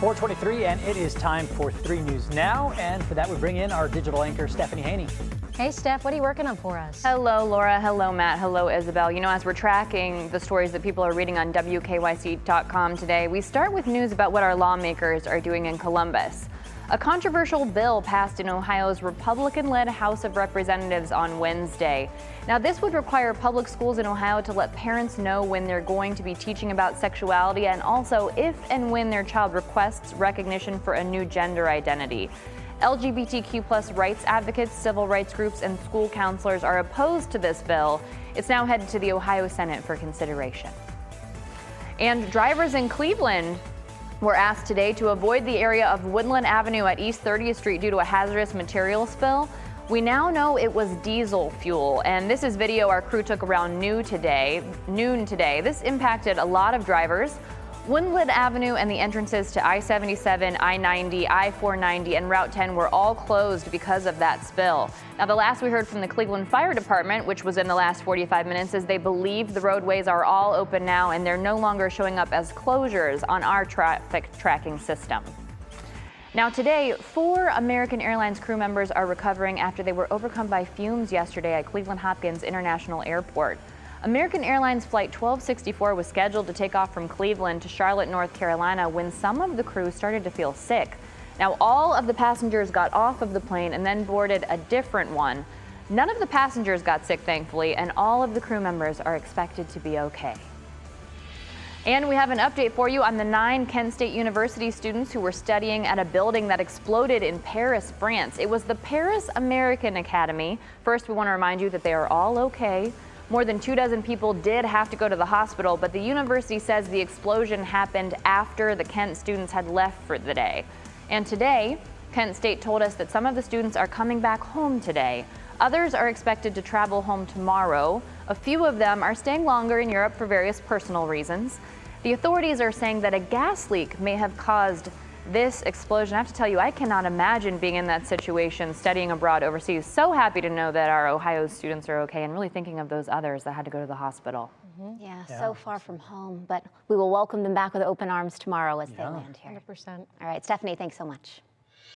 4:23, and it is time for 3 News Now. And for that, we bring in our digital anchor, Stephanie Haney. Hey, Steph, what are you working on for us? Hello, Laura. Hello, Matt. Hello, Isabel. You know, as we're tracking the stories that people are reading on WKYC.com today, we start with news about what our lawmakers are doing in Columbus. A controversial bill passed in Ohio's Republican-led House of Representatives on Wednesday. Now, this would require public schools in Ohio to let parents know when they're going to be teaching about sexuality and also if and when their child requests recognition for a new gender identity. LGBTQ+ rights advocates, civil rights groups, and school counselors are opposed to this bill. It's now headed to the Ohio Senate for consideration. And drivers in Cleveland were asked today to avoid the area of Woodland Avenue at East 30th Street due to a hazardous material spill. We now know it was diesel fuel, and this is video our crew took around noon today. This impacted a lot of drivers. Woodland Avenue and the entrances to I-77, I-90, I-490, and Route 10 were all closed because of that spill. Now, the last we heard from the Cleveland Fire Department, which was in the last 45 minutes, is they believe the roadways are all open now and they're no longer showing up as closures on our traffic tracking system. Now today, 4 American Airlines crew members are recovering after they were overcome by fumes yesterday at Cleveland Hopkins International Airport. American Airlines Flight 1264 was scheduled to take off from Cleveland to Charlotte, North Carolina when some of the crew started to feel sick. Now, all of the passengers got off of the plane and then boarded a different one. None of the passengers got sick, thankfully, and all of the crew members are expected to be okay. And we have an update for you on the 9 Kent State University students who were studying at a building that exploded in Paris, France. It was the Paris American Academy. First, we want to remind you that they are all okay. More than 24 people did have to go to the hospital, but the university says the explosion happened after the Kent students had left for the day. And today, Kent State told us that some of the students are coming back home today. Others are expected to travel home tomorrow. A few of them are staying longer in Europe for various personal reasons. The authorities are saying that a gas leak may have caused this explosion. I have to tell you, I cannot imagine being in that situation studying abroad overseas. So happy to know that our Ohio students are okay and really thinking of those others that had to go to the hospital. Yeah, so far from home, but we will welcome them back with open arms tomorrow as they land here. 100%. All right, Stephanie, thanks so much.